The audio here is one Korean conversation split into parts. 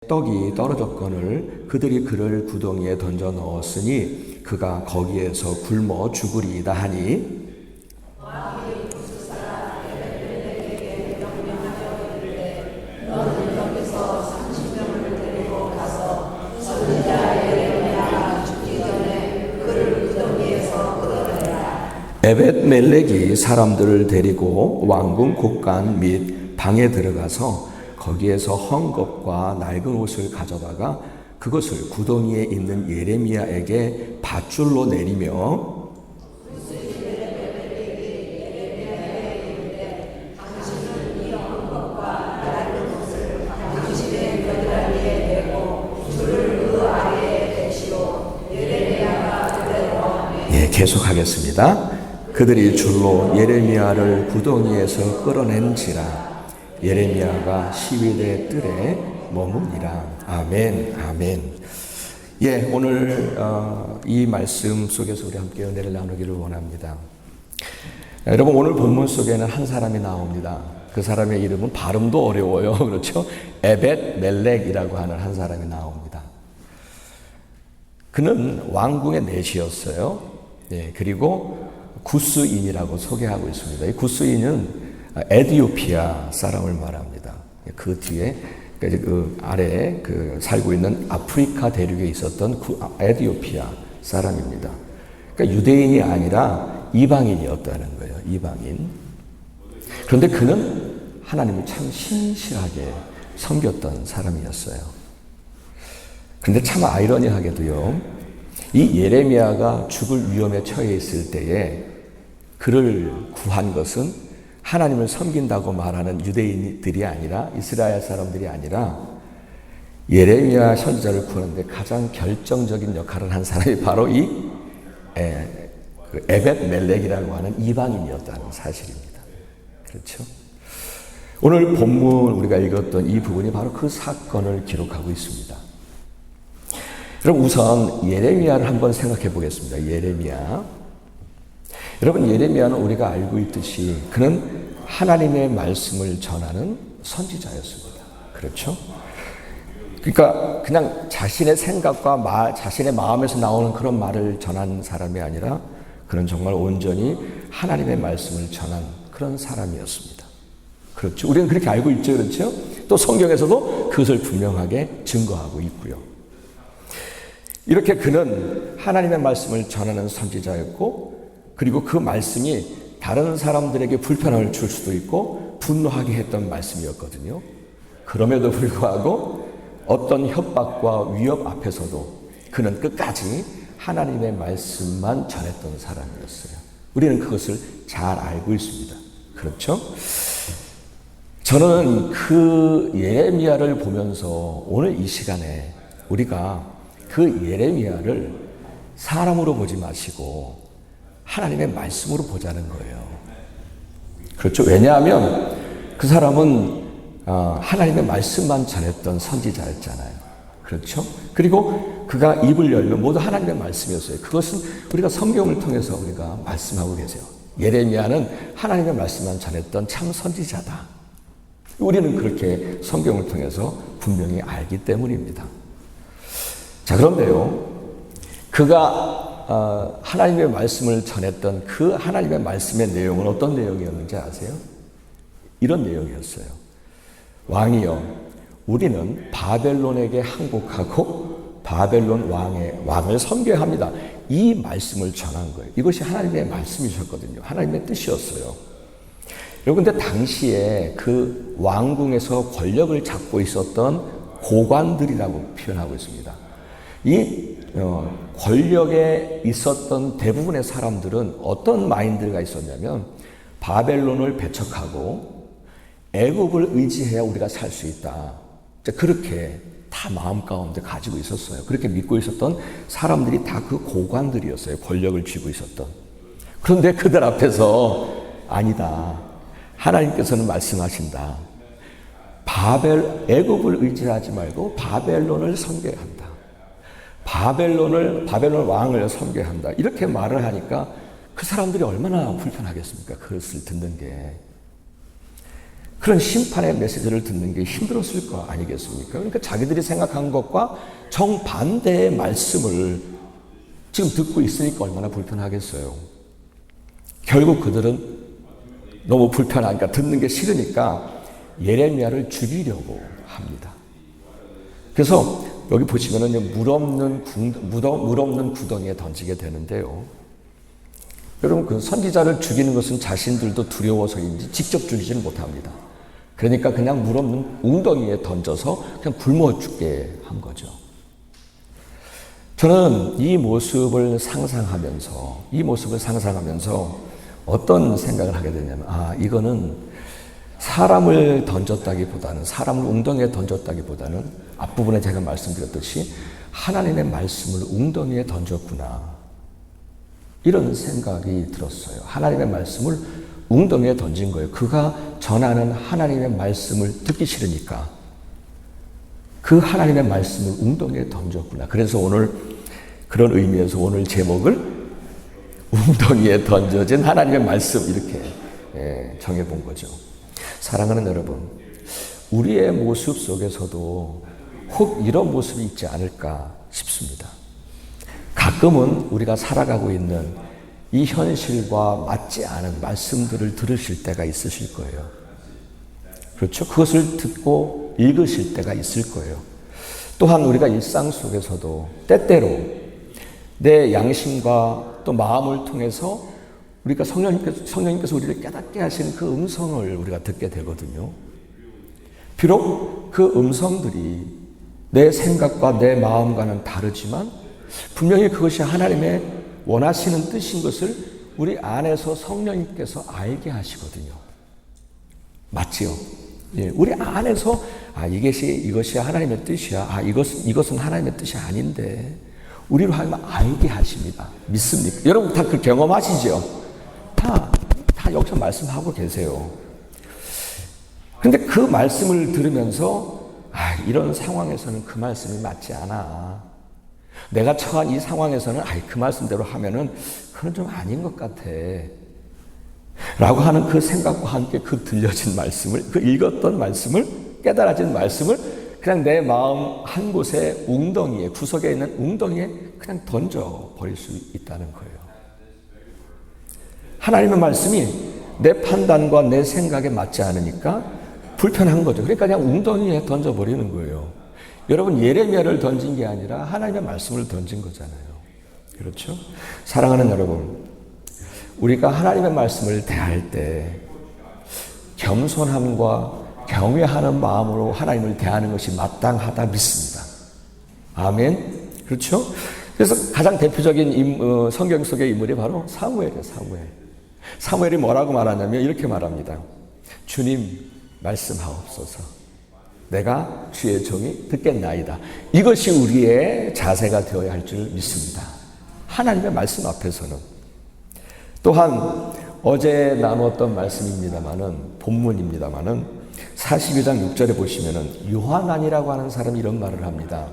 떡이 떨어졌거늘 그들이 그를 구덩이에 던져 넣었으니 그가 거기에서 굶어 죽으리이다 하니 에벳멜렉이 사람들을 데리고 왕궁 곳간 및 방에 들어가서 거기에서 헝겊과 낡은 옷을 가져다가 그것을 구덩이에 있는 예레미야에게 밧줄로 내리며 계속하겠습니다. 그들이 줄로 예레미야를 구덩이에서 끌어낸지라 예레미야가 시위대 뜰에 머무니라. 아멘, 아멘. 오늘 이 말씀 속에서 우리 함께 은혜를 나누기를 원합니다. 여러분, 오늘 본문 속에는 한 사람이 나옵니다. 그 사람의 이름은 발음도 어려워요. 그렇죠? 에벳멜렉이라고 하는 한 사람이 나옵니다. 그는 왕궁의 내시였어요. 그리고 구스인이라고 소개하고 있습니다. 이 구스인은 에티오피아 사람을 말합니다. 그 뒤에 그 아래에 살고 있는 아프리카 대륙에 있었던 에티오피아 사람입니다. 그러니까 유대인이 아니라 이방인이었다는 거예요. 이방인. 그런데 그는 하나님을 참 신실하게 섬겼던 사람이었어요. 그런데 참 아이러니하게도요, 이 예레미야가 죽을 위험에 처해 있을 때에 그를 구한 것은 하나님을 섬긴다고 말하는 유대인들이 아니라, 이스라엘 사람들이 아니라 예레미야 선지자를 구하는데 가장 결정적인 역할을 한 사람이 바로 이 에벳멜렉이라고 하는 이방인이었다는 사실입니다. 그렇죠? 오늘 본문 우리가 읽었던 이 부분이 바로 그 사건을 기록하고 있습니다. 여러분, 우선 예레미야를 한번 생각해 보겠습니다. 예레미야. 여러분, 예레미야는 우리가 알고 있듯이 그는 하나님의 말씀을 전하는 선지자였습니다. 그렇죠? 그러니까 그냥 자신의 생각과 자신의 마음에서 나오는 그런 말을 전한 사람이 아니라 그는 정말 온전히 하나님의 말씀을 전한 그런 사람이었습니다. 그렇죠? 우리는 그렇게 알고 있죠. 그렇죠? 또 성경에서도 그것을 분명하게 증거하고 있고요. 이렇게 그는 하나님의 말씀을 전하는 선지자였고, 그리고 그 말씀이 다른 사람들에게 불편함을 줄 수도 있고 분노하게 했던 말씀이었거든요. 그럼에도 불구하고 어떤 협박과 위협 앞에서도 그는 끝까지 하나님의 말씀만 전했던 사람이었어요. 우리는 그것을 잘 알고 있습니다. 그렇죠? 저는 그 예레미야를 보면서 오늘 이 시간에 우리가 그 예레미야를 사람으로 보지 마시고 하나님의 말씀으로 보자는 거예요. 그렇죠? 왜냐하면 그 사람은 하나님의 말씀만 전했던 선지자였잖아요. 그렇죠? 그리고 그가 입을 열면 모두 하나님의 말씀이었어요. 그것은 우리가 성경을 통해서 우리가 말씀하고 계세요. 예레미야는 하나님의 말씀만 전했던 참 선지자다. 우리는 그렇게 성경을 통해서 분명히 알기 때문입니다. 자, 그런데요, 그가 하나님의 말씀을 전했던 그 하나님의 말씀의 내용은 어떤 내용이었는지 아세요? 이런 내용이었어요. 왕이여, 우리는 바벨론에게 항복하고 바벨론 왕을 섬겨야 합니다. 이 말씀을 전한 거예요. 이것이 하나님의 말씀이셨거든요. 하나님의 뜻이었어요. 여러분, 근데 당시에 그 왕궁에서 권력을 잡고 있었던 고관들이라고 표현하고 있습니다. 이 권력에 있었던 대부분의 사람들은 어떤 마인드가 있었냐면 바벨론을 배척하고 애국을 의지해야 우리가 살 수 있다. 그렇게 다 마음 가운데 가지고 있었어요. 그렇게 믿고 있었던 사람들이 다 그 고관들이었어요. 권력을 쥐고 있었던. 그런데 그들 앞에서 아니다. 하나님께서는 말씀하신다. 애국을 의지하지 말고 바벨론을 섬겨야 한다. 바벨론 왕을 섬겨야 한다. 이렇게 말을 하니까 그 사람들이 얼마나 불편하겠습니까? 그것을 듣는 게. 그런 심판의 메시지를 듣는 게 힘들었을 거 아니겠습니까? 그러니까 자기들이 생각한 것과 정반대의 말씀을 지금 듣고 있으니까 얼마나 불편하겠어요. 결국 그들은 너무 불편하니까 듣는 게 싫으니까 예레미야를 죽이려고 합니다. 그래서 여기 보시면은 물 없는 구덩이에 던지게 되는데요. 여러분, 그 선지자를 죽이는 것은 자신들도 두려워서인지 직접 죽이지는 못합니다. 그러니까 그냥 물 없는 웅덩이에 던져서 그냥 굶어 죽게 한 거죠. 저는 이 모습을 상상하면서 어떤 생각을 하게 되냐면, 이거는 사람을 던졌다기보다는, 사람을 웅덩이에 던졌다기보다는 앞부분에 제가 말씀드렸듯이 하나님의 말씀을 웅덩이에 던졌구나, 이런 생각이 들었어요. 하나님의 말씀을 웅덩이에 던진 거예요. 그가 전하는 하나님의 말씀을 듣기 싫으니까 그 하나님의 말씀을 웅덩이에 던졌구나. 그래서 오늘 그런 의미에서 오늘 제목을 웅덩이에 던져진 하나님의 말씀, 이렇게 정해본 거죠. 사랑하는 여러분, 우리의 모습 속에서도 혹 이런 모습이 있지 않을까 싶습니다. 가끔은 우리가 살아가고 있는 이 현실과 맞지 않은 말씀들을 들으실 때가 있으실 거예요. 그렇죠? 그것을 듣고 읽으실 때가 있을 거예요. 또한 우리가 일상 속에서도 때때로 내 양심과 또 마음을 통해서 우리가 성령님께서 우리를 깨닫게 하시는 그 음성을 우리가 듣게 되거든요. 비록 그 음성들이 내 생각과 내 마음과는 다르지만 분명히 그것이 하나님의 원하시는 뜻인 것을 우리 안에서 성령님께서 알게 하시거든요. 맞지요? 예, 우리 안에서 이것이 하나님의 뜻이야. 이것은 하나님의 뜻이 아닌데 우리로 하여금 알게 하십니다. 믿습니까? 여러분 다 그 경험하시죠? 다 여기서 말씀하고 계세요. 근데 그 말씀을 들으면서 이런 상황에서는 그 말씀이 맞지 않아. 내가 처한 이 상황에서는 그 말씀대로 하면은 그건 좀 아닌 것 같아. 라고 하는 그 생각과 함께 그 들려진 말씀을, 그 읽었던 말씀을, 깨달아진 말씀을 그냥 내 마음 한 곳에 웅덩이에, 구석에 있는 웅덩이에 그냥 던져버릴 수 있다는 거예요. 하나님의 말씀이 내 판단과 내 생각에 맞지 않으니까 불편한 거죠. 그러니까 그냥 웅덩이에 던져버리는 거예요. 여러분, 예레미야를 던진 게 아니라 하나님의 말씀을 던진 거잖아요. 그렇죠? 사랑하는 여러분, 우리가 하나님의 말씀을 대할 때 겸손함과 경외하는 마음으로 하나님을 대하는 것이 마땅하다 믿습니다. 아멘. 그렇죠? 그래서 가장 대표적인 성경 속의 인물이 바로 사무엘이에요. 사무엘이 뭐라고 말하냐면 이렇게 말합니다. 주님, 말씀하옵소서. 내가 주의 종이 듣겠나이다. 이것이 우리의 자세가 되어야 할 줄 믿습니다. 하나님의 말씀 앞에서는. 또한 어제 나누었던 말씀입니다마는, 본문입니다마는 42장 6절에 보시면은 요하난이라고 하는 사람이 이런 말을 합니다.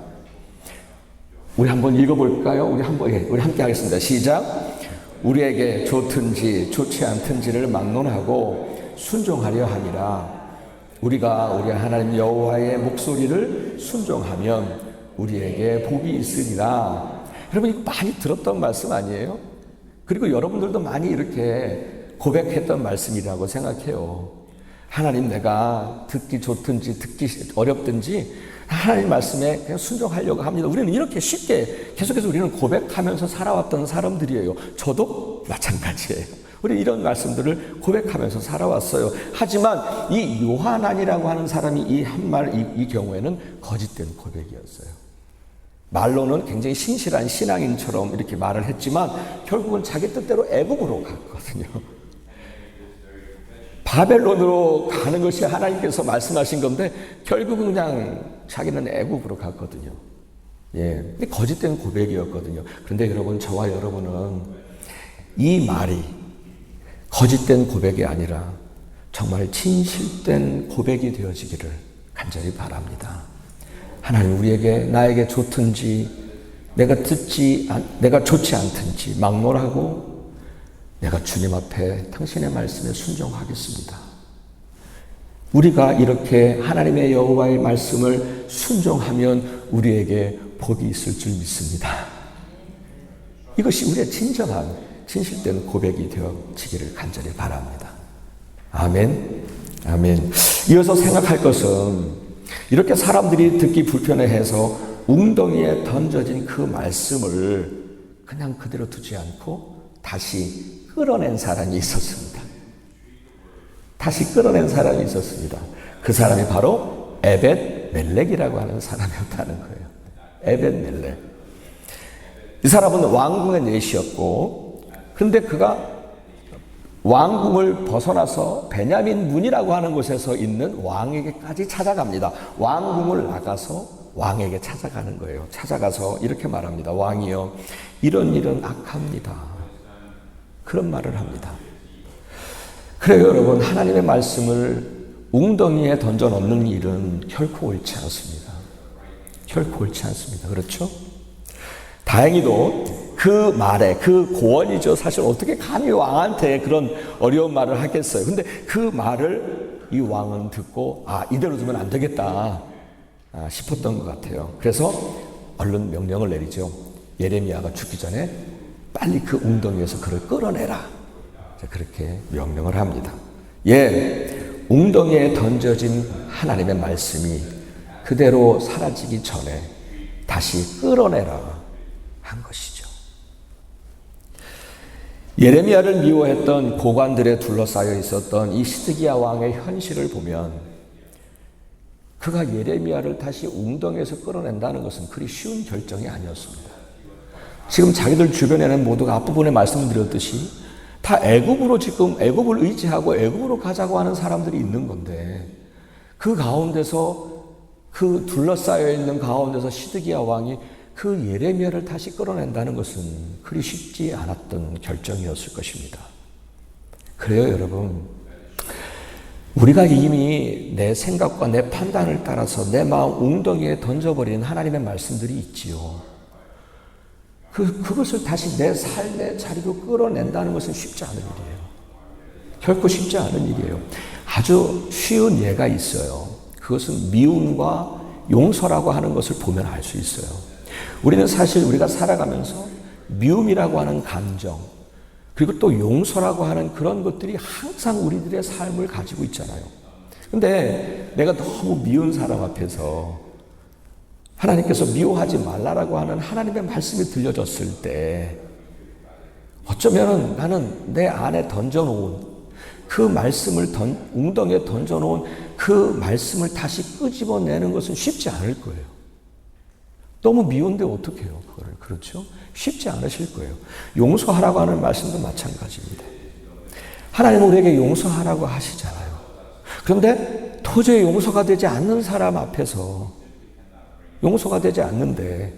우리 한번 읽어볼까요? 우리 함께 하겠습니다. 시작. 우리에게 좋든지 좋지 않든지를 막론하고 순종하려 하니라. 우리가 우리 하나님 여호와의 목소리를 순종하면 우리에게 복이 있으리라. 여러분, 이거 많이 들었던 말씀 아니에요? 그리고 여러분들도 많이 이렇게 고백했던 말씀이라고 생각해요. 하나님, 내가 듣기 좋든지 듣기 어렵든지 하나님 말씀에 그냥 순종하려고 합니다. 우리는 이렇게 쉽게 계속해서 우리는 고백하면서 살아왔던 사람들이에요. 저도 마찬가지예요. 우리 이런 말씀들을 고백하면서 살아왔어요. 하지만 이 요하난이라고 하는 사람이 이 경우에는 거짓된 고백이었어요. 말로는 굉장히 신실한 신앙인처럼 이렇게 말을 했지만 결국은 자기 뜻대로 애국으로 갔거든요. 바벨론으로 가는 것이 하나님께서 말씀하신 건데 결국은 그냥 자기는 애국으로 갔거든요. 예, 거짓된 고백이었거든요. 그런데 여러분, 저와 여러분은 이 말이 거짓된 고백이 아니라 정말 진실된 고백이 되어지기를 간절히 바랍니다. 하나님, 나에게 좋든지 내가 좋지 않든지 막론하고 내가 주님 앞에 당신의 말씀에 순종하겠습니다. 우리가 이렇게 하나님의 여호와의 말씀을 순종하면 우리에게 복이 있을 줄 믿습니다. 이것이 우리의 진정한 진실된 고백이 되어지기를 간절히 바랍니다. 아멘. 아멘. 이어서 생각할 것은 이렇게 사람들이 듣기 불편해해서 웅덩이에 던져진 그 말씀을 그냥 그대로 두지 않고 다시 끌어낸 사람이 있었습니다. 다시 끌어낸 사람이 있었습니다. 그 사람이 바로 에벳 멜렉이라고 하는 사람이었다는 거예요. 에벳 멜렉. 이 사람은 왕궁의 넷이었고, 근데 그가 왕궁을 벗어나서 베냐민 문이라고 하는 곳에서 있는 왕에게까지 찾아갑니다. 왕궁을 나가서 왕에게 찾아가는 거예요. 찾아가서 이렇게 말합니다. 왕이여, 이런 일은 악합니다. 그런 말을 합니다. 그래요, 여러분. 하나님의 말씀을 웅덩이에 던져 넣는 일은 결코 옳지 않습니다. 결코 옳지 않습니다. 그렇죠? 다행히도 그 말에, 그 고언이죠. 사실 어떻게 감히 왕한테 그런 어려운 말을 하겠어요. 근데 그 말을 이 왕은 듣고, 이대로 두면 안 되겠다 싶었던 것 같아요. 그래서 얼른 명령을 내리죠. 예레미야가 죽기 전에 빨리 그 웅덩이에서 그를 끌어내라. 그렇게 명령을 합니다. 웅덩이에 던져진 하나님의 말씀이 그대로 사라지기 전에 다시 끌어내라 한 것이죠. 예레미야를 미워했던 고관들에 둘러싸여 있었던 이 시드기야 왕의 현실을 보면 그가 예레미야를 다시 웅덩이에서 끌어낸다는 것은 그리 쉬운 결정이 아니었습니다. 지금 자기들 주변에는 모두가 앞부분에 말씀을 드렸듯이 다 애굽을 의지하고 애굽으로 가자고 하는 사람들이 있는 건데, 그 가운데서, 그 둘러싸여 있는 가운데서 시드기야 왕이 그 예레미야를 다시 끌어낸다는 것은 그리 쉽지 않았던 결정이었을 것입니다. 그래요, 여러분. 우리가 이미 내 생각과 내 판단을 따라서 내 마음 웅덩이에 던져버리는 하나님의 말씀들이 있지요. 그것을 다시 내 삶의 자리로 끌어낸다는 것은 쉽지 않은 일이에요. 결코 쉽지 않은 일이에요. 아주 쉬운 예가 있어요. 그것은 미움과 용서라고 하는 것을 보면 알 수 있어요. 우리는 사실 우리가 살아가면서 미움이라고 하는 감정, 그리고 또 용서라고 하는 그런 것들이 항상 우리들의 삶을 가지고 있잖아요. 근데 내가 너무 미운 사람 앞에서 하나님께서 미워하지 말라라고 하는 하나님의 말씀이 들려졌을 때 어쩌면 나는 내 안에 던져놓은 그 말씀을 웅덩이에 던져놓은 그 말씀을 다시 끄집어내는 것은 쉽지 않을 거예요. 너무 미운데 어떻게 해요, 그거를. 그렇죠? 쉽지 않으실 거예요. 용서하라고 하는 말씀도 마찬가지입니다. 하나님은 우리에게 용서하라고 하시잖아요. 그런데 도저히 용서가 되지 않는 사람 앞에서 용서가 되지 않는데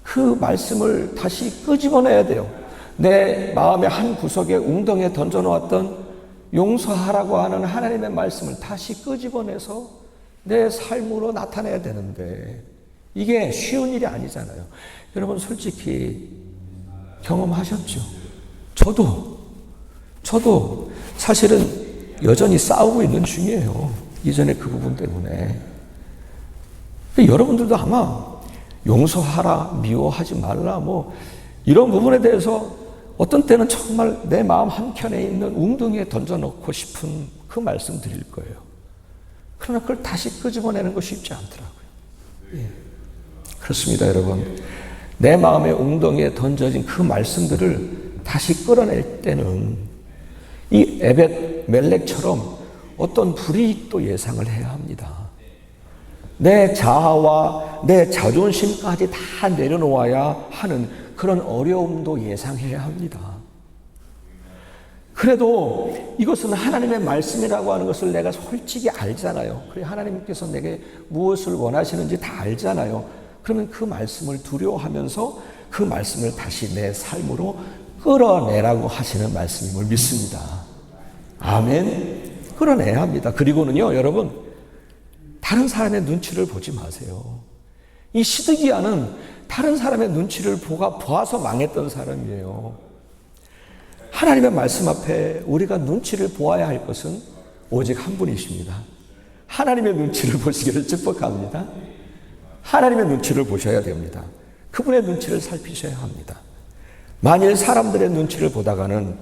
그 말씀을 다시 끄집어내야 돼요. 내 마음의 한 구석에 웅덩이에 던져놓았던 용서하라고 하는 하나님의 말씀을 다시 끄집어내서 내 삶으로 나타내야 되는데 이게 쉬운 일이 아니잖아요. 여러분 솔직히 경험하셨죠? 저도 사실은 여전히 싸우고 있는 중이에요. 이전에 그 부분 때문에. 여러분들도 아마 용서하라, 미워하지 말라, 이런 부분에 대해서 어떤 때는 정말 내 마음 한켠에 있는 웅덩이에 던져놓고 싶은 그 말씀 드릴 거예요. 그러나 그걸 다시 끄집어내는 거 쉽지 않더라고요. 그렇습니다, 여러분. 내 마음의 웅덩이에 던져진 그 말씀들을 다시 끌어낼 때는 이 에벳 멜렉처럼 어떤 불이익도 예상을 해야 합니다. 내 자아와 내 자존심까지 다 내려놓아야 하는 그런 어려움도 예상해야 합니다. 그래도 이것은 하나님의 말씀이라고 하는 것을 내가 솔직히 알잖아요. 그래, 하나님께서 내게 무엇을 원하시는지 다 알잖아요. 그러면 그 말씀을 두려워하면서 그 말씀을 다시 내 삶으로 끌어내라고 하시는 말씀임을 믿습니다. 아멘. 끌어내야 합니다. 그리고는요, 여러분, 다른 사람의 눈치를 보지 마세요. 이 시드기야는 다른 사람의 눈치를 보아서 망했던 사람이에요. 하나님의 말씀 앞에 우리가 눈치를 보아야 할 것은 오직 한 분이십니다. 하나님의 눈치를 보시기를 축복합니다. 하나님의 눈치를 보셔야 됩니다. 그분의 눈치를 살피셔야 합니다. 만일 사람들의 눈치를 보다가는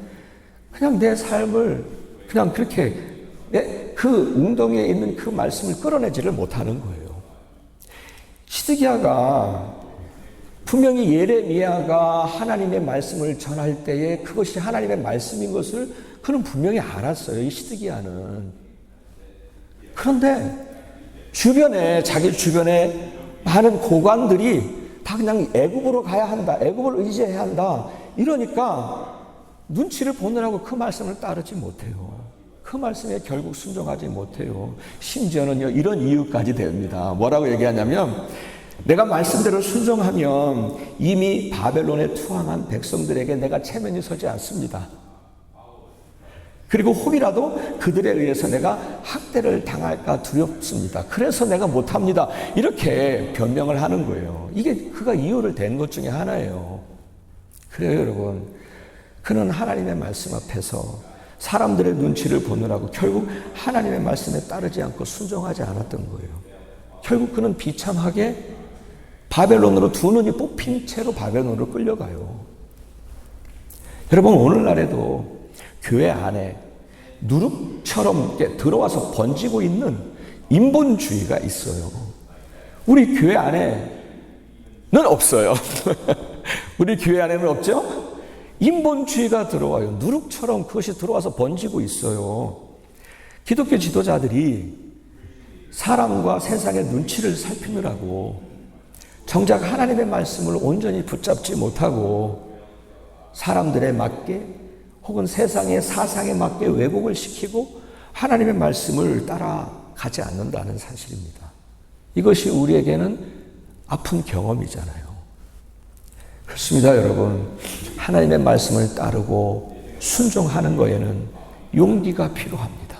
그냥 내 삶을 그냥 그렇게 그 웅덩이에 있는 그 말씀을 끌어내지를 못하는 거예요. 시드기야가 분명히 예레미야가 하나님의 말씀을 전할 때에 그것이 하나님의 말씀인 것을 그는 분명히 알았어요. 이 시드기야는. 그런데 자기 주변에 많은 고관들이 다 그냥 애굽으로 가야 한다, 애굽을 의지해야 한다 이러니까 눈치를 보느라고 그 말씀을 따르지 못해요. 그 말씀에 결국 순종하지 못해요. 심지어는요, 이런 이유까지 됩니다. 뭐라고 얘기하냐면, 내가 말씀대로 순종하면 이미 바벨론에 투항한 백성들에게 내가 체면이 서지 않습니다. 그리고 혹이라도 그들에 의해서 내가 학대를 당할까 두렵습니다. 그래서 내가 못합니다. 이렇게 변명을 하는 거예요. 이게 그가 이유를 댄 것 중에 하나예요. 그래요, 여러분. 그는 하나님의 말씀 앞에서 사람들의 눈치를 보느라고 결국 하나님의 말씀에 따르지 않고 순종하지 않았던 거예요. 결국 그는 비참하게 바벨론으로 두 눈이 뽑힌 채로 바벨론으로 끌려가요. 여러분, 오늘날에도 교회 안에 누룩처럼 들어와서 번지고 있는 인본주의가 있어요. 우리 교회 안에는 없어요. 우리 교회 안에는 없죠? 인본주의가 들어와요. 누룩처럼 그것이 들어와서 번지고 있어요. 기독교 지도자들이 사람과 세상의 눈치를 살피느라고 정작 하나님의 말씀을 온전히 붙잡지 못하고 사람들에 맞게 혹은 세상의 사상에 맞게 왜곡을 시키고 하나님의 말씀을 따라가지 않는다는 사실입니다. 이것이 우리에게는 아픈 경험이잖아요. 그렇습니다, 여러분. 하나님의 말씀을 따르고 순종하는 거에는 용기가 필요합니다.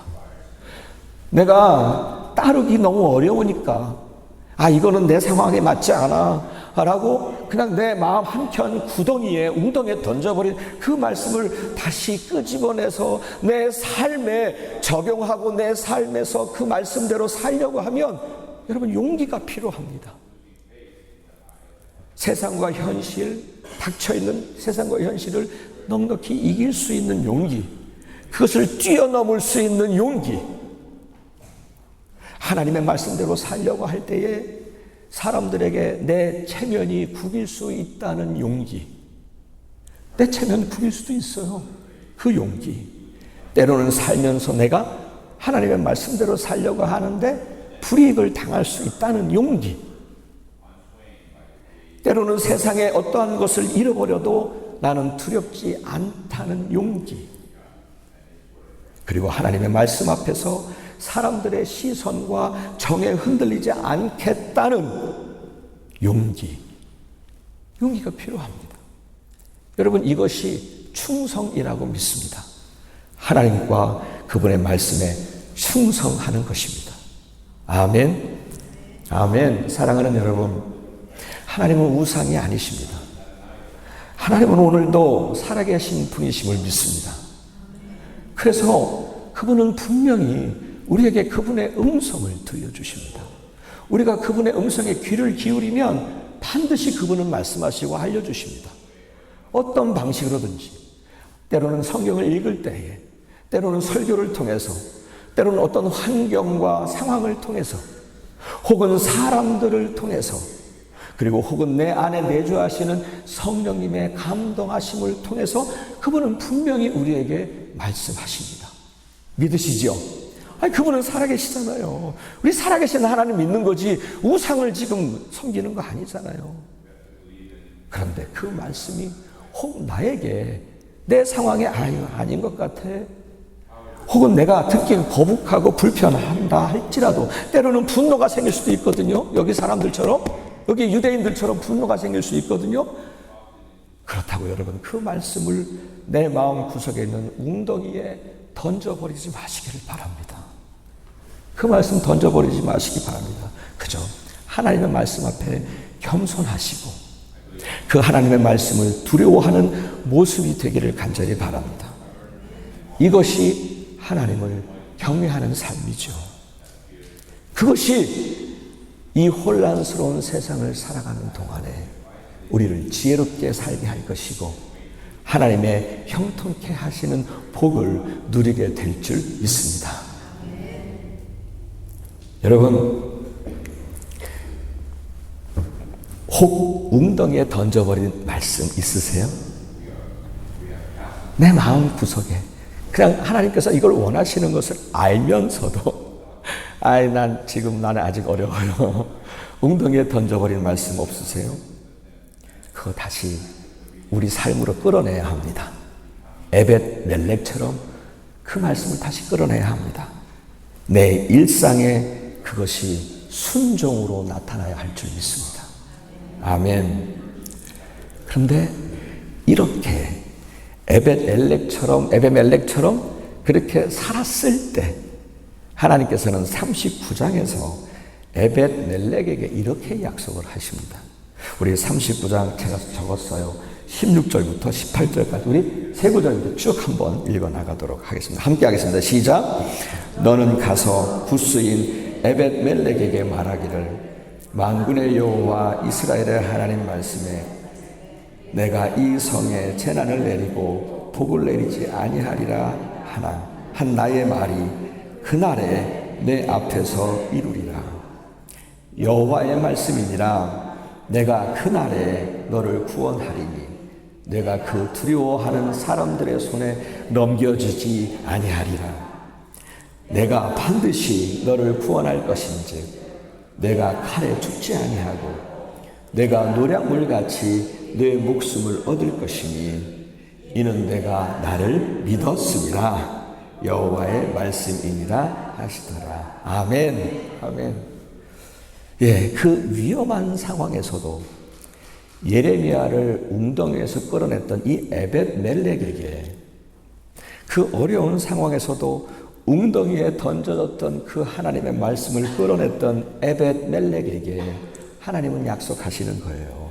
내가 따르기 너무 어려우니까 이거는 내 상황에 맞지 않아 라고 그냥 내 마음 한켠 웅덩이에 던져버린 그 말씀을 다시 끄집어내서 내 삶에 적용하고 내 삶에서 그 말씀대로 살려고 하면 여러분, 용기가 필요합니다. 세상과 현실, 닥쳐있는 세상과 현실을 넉넉히 이길 수 있는 용기, 그것을 뛰어넘을 수 있는 용기, 하나님의 말씀대로 살려고 할 때에 사람들에게 내 체면이 구길 수 있다는 용기, 내 체면 구길 수도 있어요. 그 용기. 때로는 살면서 내가 하나님의 말씀대로 살려고 하는데 불이익을 당할 수 있다는 용기, 때로는 세상에 어떠한 것을 잃어버려도 나는 두렵지 않다는 용기, 그리고 하나님의 말씀 앞에서 사람들의 시선과 정에 흔들리지 않겠다는 용기가 필요합니다. 여러분, 이것이 충성이라고 믿습니다. 하나님과 그분의 말씀에 충성하는 것입니다. 아멘. 아멘. 사랑하는 여러분, 하나님은 우상이 아니십니다. 하나님은 오늘도 살아계신 분이심을 믿습니다. 그래서 그분은 분명히 우리에게 그분의 음성을 들려주십니다. 우리가 그분의 음성에 귀를 기울이면 반드시 그분은 말씀하시고 알려주십니다. 어떤 방식으로든지, 때로는 성경을 읽을 때에, 때로는 설교를 통해서, 때로는 어떤 환경과 상황을 통해서, 혹은 사람들을 통해서, 그리고 혹은 내 안에 내주하시는 성령님의 감동하심을 통해서 그분은 분명히 우리에게 말씀하십니다. 믿으시죠? 그분은 살아계시잖아요. 우리 살아계신 하나님 믿는 거지 우상을 지금 섬기는 거 아니잖아요. 그런데 그 말씀이 혹 나에게 내 상황에 아닌 것 같아, 혹은 내가 듣기 거북하고 불편한다 할지라도 때로는 분노가 생길 수도 있거든요. 여기 사람들처럼, 여기 유대인들처럼 분노가 생길 수 있거든요. 그렇다고 여러분, 그 말씀을 내 마음 구석에 있는 웅덩이에 던져버리지 마시기를 바랍니다. 그 말씀 던져버리지 마시기 바랍니다. 그저 하나님의 말씀 앞에 겸손하시고 그 하나님의 말씀을 두려워하는 모습이 되기를 간절히 바랍니다. 이것이 하나님을 경외하는 삶이죠. 그것이 이 혼란스러운 세상을 살아가는 동안에 우리를 지혜롭게 살게 할 것이고 하나님의 형통케 하시는 복을 누리게 될 줄 믿습니다. 여러분, 혹 웅덩이에 던져버린 말씀 있으세요? 내 마음 구석에 그냥 하나님께서 이걸 원하시는 것을 알면서도 나는 아직 어려워요. 웅덩이에 던져버린 말씀 없으세요? 그거 다시 우리 삶으로 끌어내야 합니다. 에벳 멜렉처럼 그 말씀을 다시 끌어내야 합니다. 내 일상에 그것이 순종으로 나타나야 할 줄 믿습니다. 아멘. 그런데 이렇게 에벳멜렉처럼 그렇게 살았을 때 하나님께서는 39장에서 에벳멜렉에게 이렇게 약속을 하십니다. 우리 39장 제가 적었어요. 16절부터 18절까지 우리 세 구절 쭉 한번 읽어 나가도록 하겠습니다. 함께 하겠습니다. 시작. 너는 가서 구스인 에벳멜렉에게 말하기를 만군의 여호와 이스라엘의 하나님 말씀에 내가 이 성에 재난을 내리고 복을 내리지 아니하리라 하나 한 나의 말이 그날에 내 앞에서 이루리라. 여호와의 말씀이니라. 내가 그날에 너를 구원하리니 내가 그 두려워하는 사람들의 손에 넘겨주지 아니하리라. 내가 반드시 너를 구원할 것인즉 내가 칼에 죽지 아니하고 내가 노략물같이 내 목숨을 얻을 것이니 이는 내가 나를 믿었음이라. 여호와의 말씀이니라 하시더라. 아멘. 아멘. 예, 그 위험한 상황에서도 예레미야를 웅덩이에서 끌어냈던 이 에벳멜렉에게 그 어려운 상황에서도 웅덩이에 던져졌던 그 하나님의 말씀을 끌어냈던 에벳멜렉에게 하나님은 약속하시는 거예요.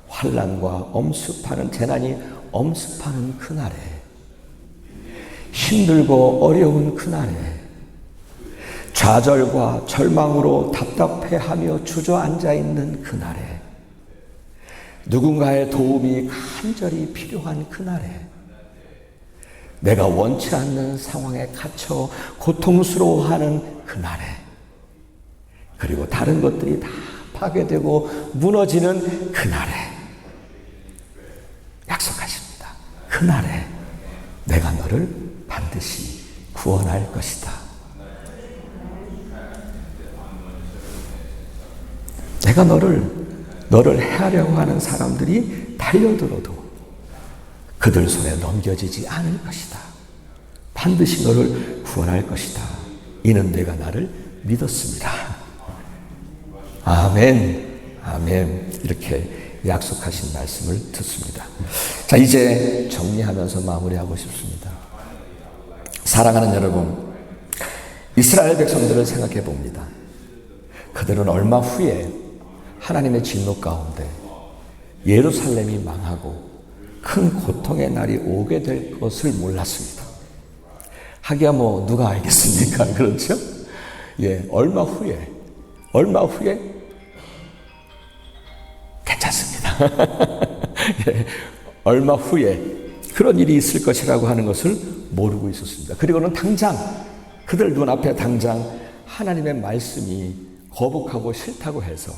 환난과 엄습하는 재난이 엄습하는 그날에, 힘들고 어려운 그날에, 좌절과 절망으로 답답해하며 주저앉아 있는 그날에, 누군가의 도움이 간절히 필요한 그날에, 내가 원치 않는 상황에 갇혀 고통스러워하는 그날에, 그리고 다른 것들이 다 파괴되고 무너지는 그날에 약속하십니다. 그날에 내가 너를 반드시 구원할 것이다. 내가 너를 해하려고 하는 사람들이 달려들어도 그들 손에 넘겨지지 않을 것이다. 반드시 너를 구원할 것이다. 이는 내가 나를 믿었습니다. 아멘. 아멘. 이렇게 약속하신 말씀을 듣습니다. 자, 이제 정리하면서 마무리하고 싶습니다. 사랑하는 여러분, 이스라엘 백성들을 생각해 봅니다. 그들은 얼마 후에 하나님의 진노 가운데 예루살렘이 망하고 큰 고통의 날이 오게 될 것을 몰랐습니다. 하기야 누가 알겠습니까? 그렇죠? 예, 얼마 후에 괜찮습니다. 예, 얼마 후에 그런 일이 있을 것이라고 하는 것을 모르고 있었습니다. 그리고는 당장 그들 눈앞에 당장 하나님의 말씀이 거북하고 싫다고 해서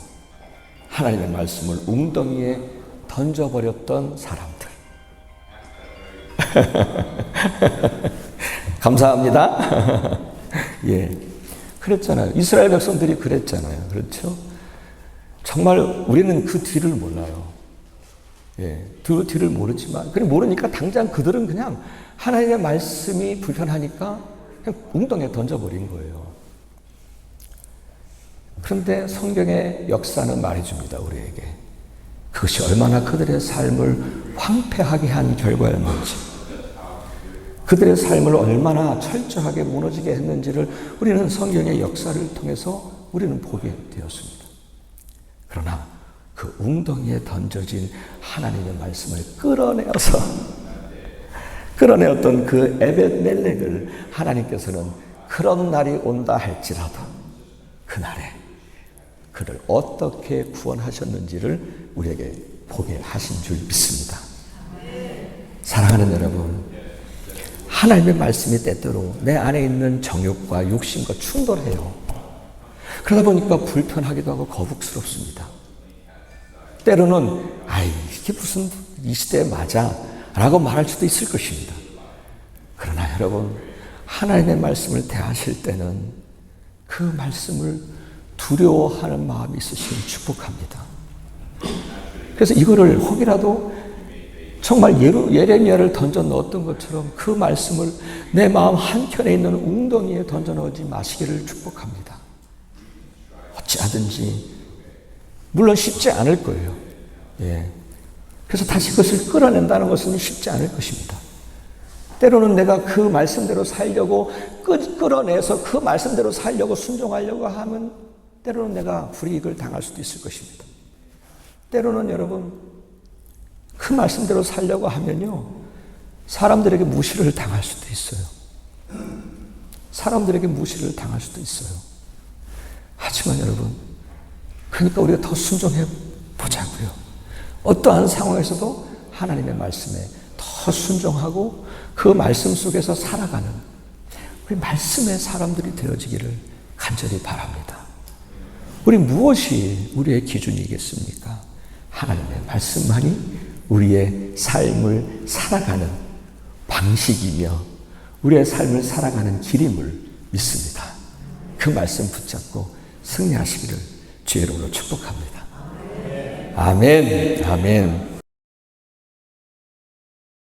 하나님의 말씀을 웅덩이에 던져버렸던 사람들. 감사합니다. 예, 그랬잖아요. 이스라엘 백성들이 그랬잖아요. 그렇죠? 정말 우리는 그 뒤를 몰라요. 예, 그 뒤를 모르지만, 그래 모르니까 당장 그들은 그냥 하나님의 말씀이 불편하니까 그냥 웅덩이에 던져버린 거예요. 그런데 성경의 역사는 말해줍니다, 우리에게. 그것이 얼마나 그들의 삶을 황폐하게 한 결과였는지, 그들의 삶을 얼마나 철저하게 무너지게 했는지를 우리는 성경의 역사를 통해서 우리는 보게 되었습니다. 그러나 그 웅덩이에 던져진 하나님의 말씀을 끌어내어서 끌어내었던 그 에벳멜렉을 하나님께서는 그런 날이 온다 할지라도 그날에 그를 어떻게 구원하셨는지를 우리에게 보게 하신 줄 믿습니다. 사랑하는 여러분, 하나님의 말씀이 때때로 내 안에 있는 정욕과 욕심과 충돌해요. 그러다 보니까 불편하기도 하고 거북스럽습니다. 때로는 이게 무슨 이 시대에 맞아 라고 말할 수도 있을 것입니다. 그러나 여러분, 하나님의 말씀을 대하실 때는 그 말씀을 두려워하는 마음이 있으시면 축복합니다. 그래서 이거를 혹이라도 정말 예레미야를 던져 넣었던 것처럼 그 말씀을 내 마음 한켠에 있는 웅덩이에 던져 넣지 마시기를 축복합니다. 어찌하든지 물론 쉽지 않을 거예요. 그래서 다시 그것을 끌어낸다는 것은 쉽지 않을 것입니다. 때로는 내가 그 말씀대로 살려고 끌어내서 그 말씀대로 살려고 순종하려고 하면 때로는 내가 불이익을 당할 수도 있을 것입니다. 때로는 여러분 그 말씀대로 살려고 하면요 사람들에게 무시를 당할 수도 있어요. 사람들에게 무시를 당할 수도 있어요. 하지만 여러분, 그러니까 우리가 더 순종해 보자고요. 어떠한 상황에서도 하나님의 말씀에 더 순종하고 그 말씀 속에서 살아가는 우리 말씀의 사람들이 되어지기를 간절히 바랍니다. 우리 무엇이 우리의 기준이겠습니까? 하나님의 말씀만이 우리의 삶을 살아가는 방식이며 우리의 삶을 살아가는 길임을 믿습니다. 그 말씀 붙잡고 승리하시기를 주의 이름으로 축복합니다. 아멘. 아멘.